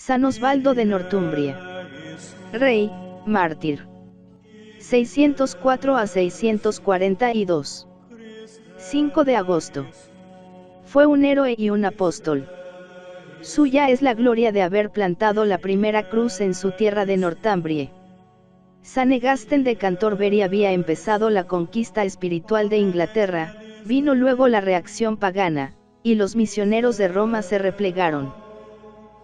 San Osvaldo de Northumbria. Rey, mártir. 604 a 642. 5 de agosto. Fue un héroe y un apóstol. Suya es la gloria de haber plantado la primera cruz en su tierra de Northumbrie. San Egasten de Canterbury había empezado la conquista espiritual de Inglaterra, vino luego la reacción pagana, y los misioneros de Roma se replegaron.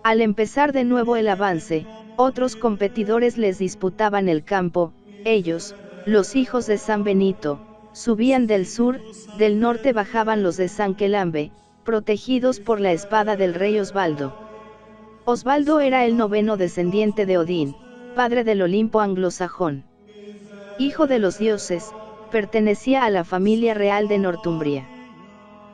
Al empezar de nuevo el avance, otros competidores les disputaban el campo. Ellos, los hijos de San Benito, subían del sur, del norte bajaban los de San Quelambe, protegidos por la espada del rey Osvaldo. Osvaldo era el noveno descendiente de Odín, padre del Olimpo anglosajón. Hijo de los dioses, pertenecía a la familia real de Northumbria.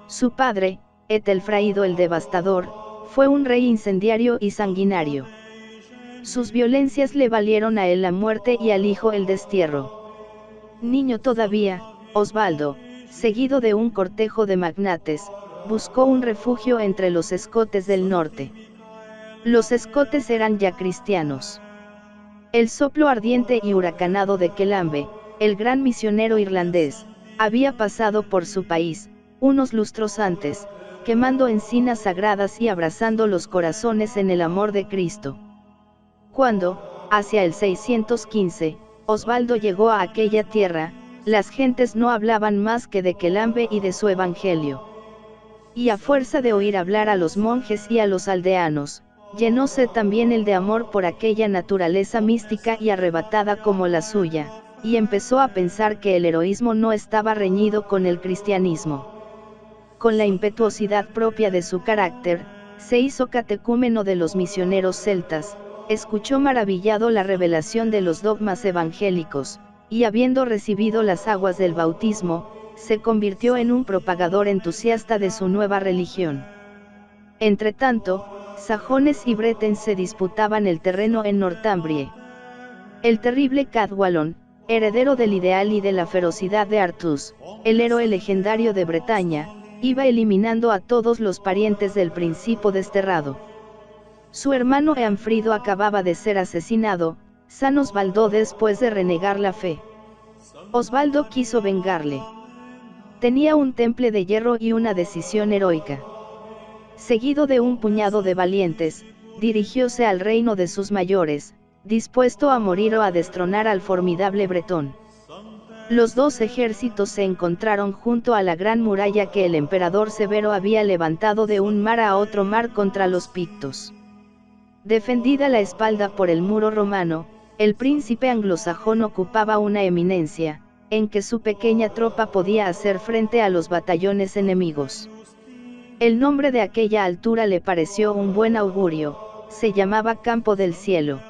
Su padre, Etelfraido el Devastador, fue un rey incendiario y sanguinario. Sus violencias le valieron a él la muerte y al hijo el destierro. Niño todavía, Osvaldo, seguido de un cortejo de magnates, buscó un refugio entre los escotes del norte. Los escotes eran ya cristianos. El soplo ardiente y huracanado de Quelambe, el gran misionero irlandés, había pasado por su país, unos lustros antes, quemando encinas sagradas y abrazando los corazones en el amor de Cristo. Cuando, hacia el 615, Osvaldo llegó a aquella tierra, las gentes no hablaban más que de Quelambe y de su evangelio. Y a fuerza de oír hablar a los monjes y a los aldeanos, llenóse también el de amor por aquella naturaleza mística y arrebatada como la suya, y empezó a pensar que el heroísmo no estaba reñido con el cristianismo. Con la impetuosidad propia de su carácter, se hizo catecúmeno de los misioneros celtas, escuchó maravillado la revelación de los dogmas evangélicos, y habiendo recibido las aguas del bautismo, se convirtió en un propagador entusiasta de su nueva religión. Entretanto, sajones y bretens se disputaban el terreno en Northumbrie. El terrible Cadwallon, heredero del ideal y de la ferocidad de Artus, el héroe legendario de Bretaña, iba eliminando a todos los parientes del príncipe desterrado. Su hermano Eanfrido acababa de ser asesinado, San Osvaldo después de renegar la fe. Osvaldo quiso vengarle. Tenía un temple de hierro y una decisión heroica. Seguido de un puñado de valientes, dirigióse al reino de sus mayores, dispuesto a morir o a destronar al formidable bretón. Los dos ejércitos se encontraron junto a la gran muralla que el emperador Severo había levantado de un mar a otro mar contra los pictos. Defendida la espalda por el muro romano, el príncipe anglosajón ocupaba una eminencia, en que su pequeña tropa podía hacer frente a los batallones enemigos. El nombre de aquella altura le pareció un buen augurio, se llamaba Campo del Cielo.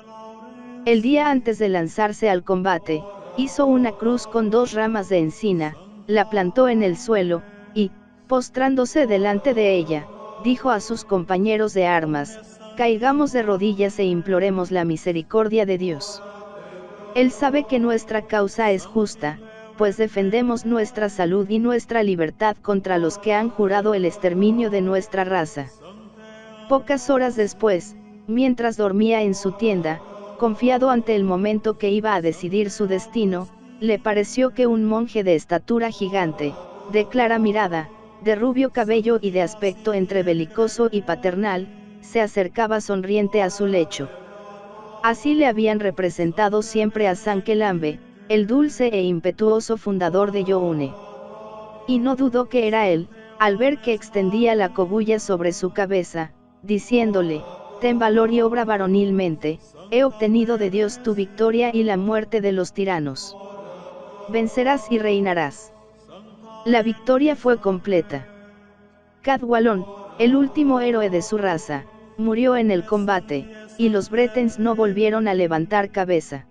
El día antes de lanzarse al combate, hizo una cruz con 2 ramas de encina, la plantó en el suelo, y, postrándose delante de ella, dijo a sus compañeros de armas: caigamos de rodillas e imploremos la misericordia de Dios. Él sabe que nuestra causa es justa, pues defendemos nuestra salud y nuestra libertad contra los que han jurado el exterminio de nuestra raza. Pocas horas después, mientras dormía en su tienda, confiado ante el momento que iba a decidir su destino, le pareció que un monje de estatura gigante, de clara mirada, de rubio cabello y de aspecto entre belicoso y paternal, se acercaba sonriente a su lecho. Así le habían representado siempre a San Quelambe, el dulce e impetuoso fundador de Youne. Y no dudó que era él, al ver que extendía la cogulla sobre su cabeza, diciéndole: ten valor y obra varonilmente, he obtenido de Dios tu victoria y la muerte de los tiranos. Vencerás y reinarás. La victoria fue completa. Cadwallon, el último héroe de su raza, murió en el combate, y los bretens no volvieron a levantar cabeza.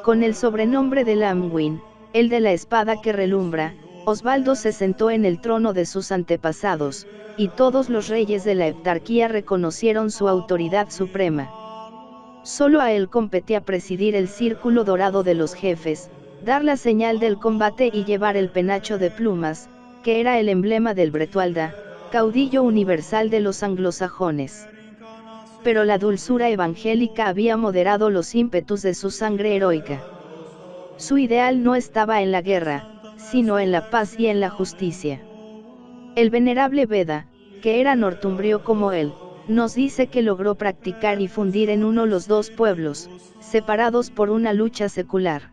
Con el sobrenombre de Lamwin, el de la espada que relumbra, Osvaldo se sentó en el trono de sus antepasados, y todos los reyes de la heptarquía reconocieron su autoridad suprema. Solo a él competía presidir el círculo dorado de los jefes, dar la señal del combate y llevar el penacho de plumas, que era el emblema del Bretwalda, caudillo universal de los anglosajones. pero la dulzura evangélica había moderado los ímpetus de su sangre heroica. Su ideal no estaba en la guerra, sino en la paz y en la justicia. El venerable Beda, que era nortumbrio como él, nos dice que logró practicar y fundir en uno los dos pueblos, separados por una lucha secular.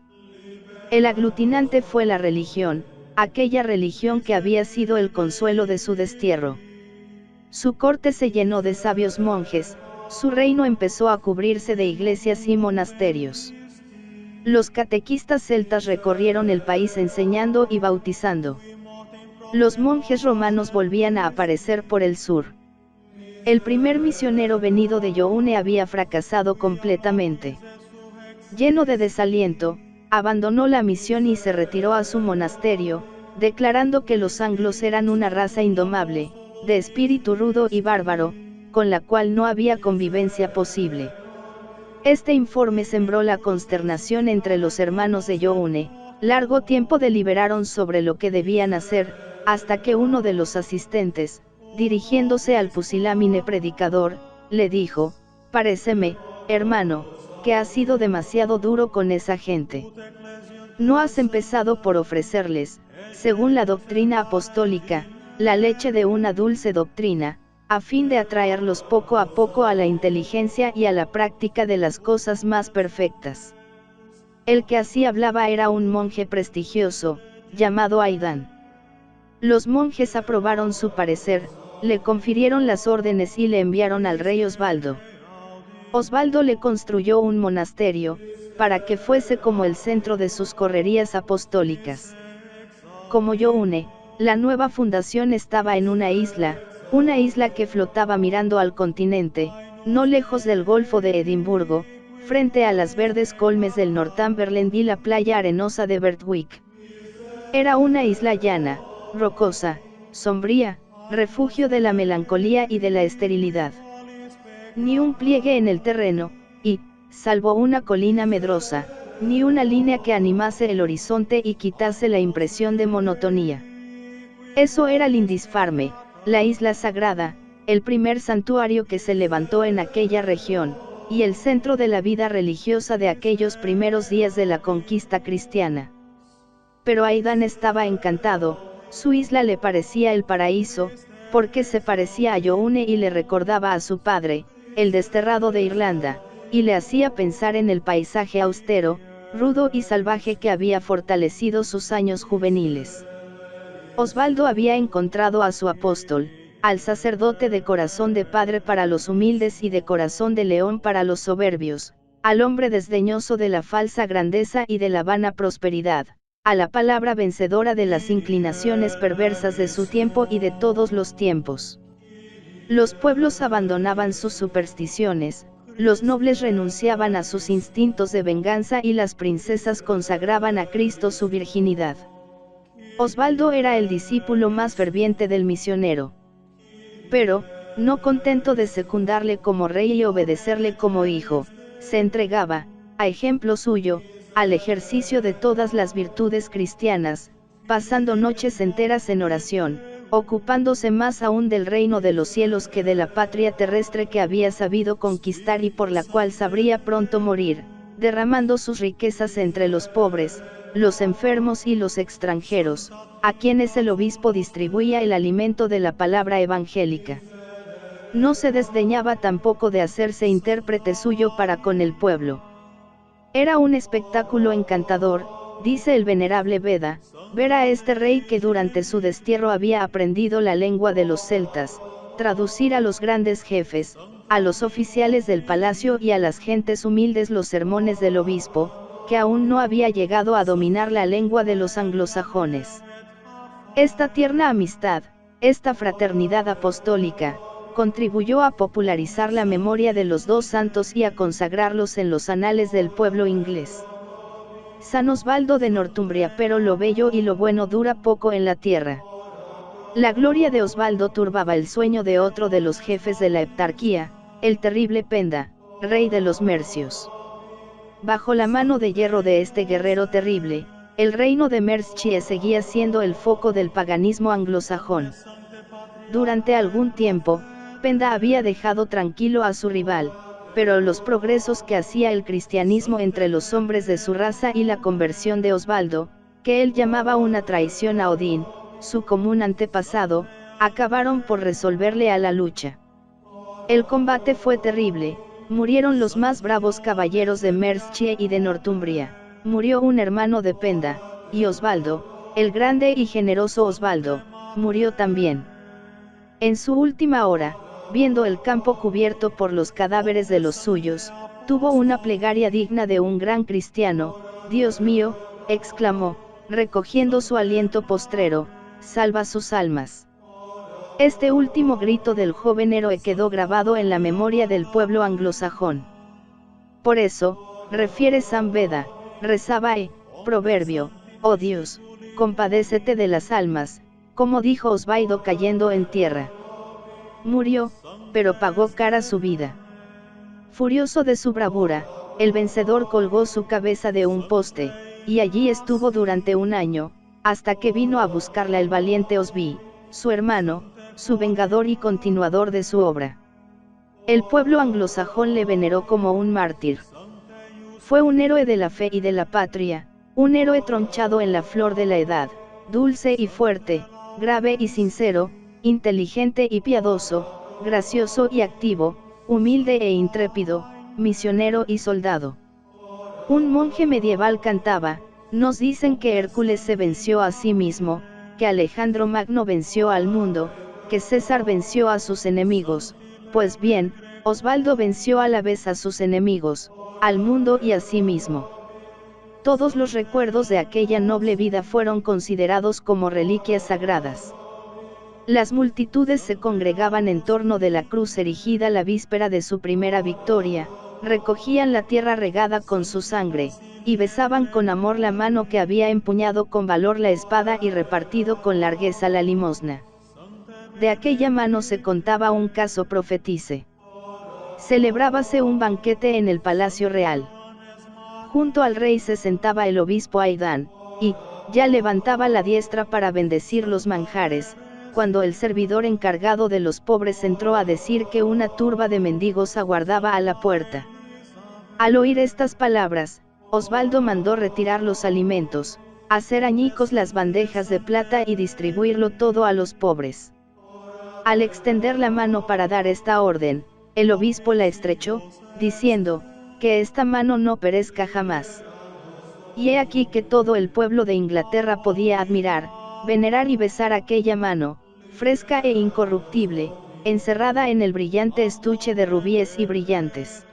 El aglutinante fue la religión, aquella religión que había sido el consuelo de su destierro. Su corte se llenó de sabios monjes, su reino empezó a cubrirse de iglesias y monasterios. Los catequistas celtas recorrieron el país enseñando y bautizando. Los monjes romanos volvían a aparecer por el sur. El primer misionero venido de Youne había fracasado completamente. Lleno de desaliento, abandonó la misión y se retiró a su monasterio, declarando que los anglos eran una raza indomable, de espíritu rudo y bárbaro, con la cual no había convivencia posible. Este informe sembró la consternación entre los hermanos de Youne. Largo tiempo deliberaron sobre lo que debían hacer, hasta que uno de los asistentes, dirigiéndose al pusilánime predicador, le dijo: «Paréceme, hermano, que has sido demasiado duro con esa gente. No has empezado por ofrecerles, según la doctrina apostólica, la leche de una dulce doctrina, a fin de atraerlos poco a poco a la inteligencia y a la práctica de las cosas más perfectas». El que así hablaba era un monje prestigioso, llamado Aidan. Los monjes aprobaron su parecer, le confirieron las órdenes y le enviaron al rey Osvaldo. Osvaldo le construyó un monasterio, para que fuese como el centro de sus correrías apostólicas. Como Youne, la nueva fundación estaba en una isla que flotaba mirando al continente, no lejos del Golfo de Edimburgo, frente a las verdes colmes del Northumberland y la playa arenosa de Bertwick. Era una isla llana, rocosa, sombría, refugio de la melancolía y de la esterilidad. Ni un pliegue en el terreno, y, salvo una colina medrosa, ni una línea que animase el horizonte y quitase la impresión de monotonía. Eso era Lindisfarne, la isla sagrada, el primer santuario que se levantó en aquella región, y el centro de la vida religiosa de aquellos primeros días de la conquista cristiana. Pero Aidan estaba encantado, su isla le parecía el paraíso, porque se parecía a Youne y le recordaba a su padre, el desterrado de Irlanda, y le hacía pensar en el paisaje austero, rudo y salvaje que había fortalecido sus años juveniles. Osvaldo había encontrado a su apóstol, al sacerdote de corazón de padre para los humildes y de corazón de león para los soberbios, al hombre desdeñoso de la falsa grandeza y de la vana prosperidad, a la palabra vencedora de las inclinaciones perversas de su tiempo y de todos los tiempos. Los pueblos abandonaban sus supersticiones, los nobles renunciaban a sus instintos de venganza y las princesas consagraban a Cristo su virginidad. Osvaldo era el discípulo más ferviente del misionero. Pero, no contento de secundarle como rey y obedecerle como hijo, se entregaba, a ejemplo suyo, al ejercicio de todas las virtudes cristianas, pasando noches enteras en oración, ocupándose más aún del reino de los cielos que de la patria terrestre que había sabido conquistar y por la cual sabría pronto morir, derramando sus riquezas entre los pobres, los enfermos y los extranjeros, a quienes el obispo distribuía el alimento de la palabra evangélica. No se desdeñaba tampoco de hacerse intérprete suyo para con el pueblo. Era un espectáculo encantador, dice el venerable Beda, ver a este rey que durante su destierro había aprendido la lengua de los celtas, traducir a los grandes jefes, a los oficiales del palacio y a las gentes humildes los sermones del obispo, que aún no había llegado a dominar la lengua de los anglosajones. Esta tierna amistad, esta fraternidad apostólica, contribuyó a popularizar la memoria de los dos santos y a consagrarlos en los anales del pueblo inglés. San Osvaldo de Northumbria. Pero lo bello y lo bueno dura poco en la tierra. La gloria de Osvaldo turbaba el sueño de otro de los jefes de la heptarquía, el terrible Penda, rey de los Mercios. Bajo la mano de hierro de este guerrero terrible, el reino de Mercia seguía siendo el foco del paganismo anglosajón. Durante algún tiempo, Penda había dejado tranquilo a su rival, pero los progresos que hacía el cristianismo entre los hombres de su raza y la conversión de Osvaldo, que él llamaba una traición a Odín, su común antepasado, acabaron por resolverle a la lucha. El combate fue terrible, murieron los más bravos caballeros de Mercia y de Northumbria, murió un hermano de Penda, y Osvaldo, el grande y generoso Osvaldo, murió también. En su última hora, viendo el campo cubierto por los cadáveres de los suyos, tuvo una plegaria digna de un gran cristiano. Dios mío, exclamó, recogiendo su aliento postrero, salva sus almas. Este último grito del joven héroe quedó grabado en la memoria del pueblo anglosajón. Por eso, refiere San Beda, rezaba proverbio, oh Dios, compadécete de las almas, como dijo Osvaldo cayendo en tierra. Murió, pero pagó cara su vida. Furioso de su bravura, el vencedor colgó su cabeza de un poste, y allí estuvo durante un año, hasta que vino a buscarla el valiente Osby, su hermano, su vengador y continuador de su obra. El pueblo anglosajón le veneró como un mártir. Fue un héroe de la fe y de la patria, un héroe tronchado en la flor de la edad, dulce y fuerte, grave y sincero, inteligente y piadoso, gracioso y activo, humilde e intrépido, misionero y soldado. Un monje medieval cantaba, nos dicen que Hércules se venció a sí mismo, que Alejandro Magno venció al mundo, que César venció a sus enemigos, pues bien, Osvaldo venció a la vez a sus enemigos, al mundo y a sí mismo. Todos los recuerdos de aquella noble vida fueron considerados como reliquias sagradas. Las multitudes se congregaban en torno de la cruz erigida la víspera de su primera victoria, recogían la tierra regada con su sangre, y besaban con amor la mano que había empuñado con valor la espada y repartido con largueza la limosna. De aquella mano se contaba un caso profetice. Celebrábase un banquete en el Palacio Real. Junto al rey se sentaba el obispo Aidán, y, ya levantaba la diestra para bendecir los manjares, cuando el servidor encargado de los pobres entró a decir que una turba de mendigos aguardaba a la puerta. Al oír estas palabras, Osvaldo mandó retirar los alimentos, hacer añicos las bandejas de plata y distribuirlo todo a los pobres. Al extender la mano para dar esta orden, el obispo la estrechó, diciendo, que esta mano no perezca jamás. Y he aquí que todo el pueblo de Inglaterra podía admirar, venerar y besar aquella mano, fresca e incorruptible, encerrada en el brillante estuche de rubíes y brillantes.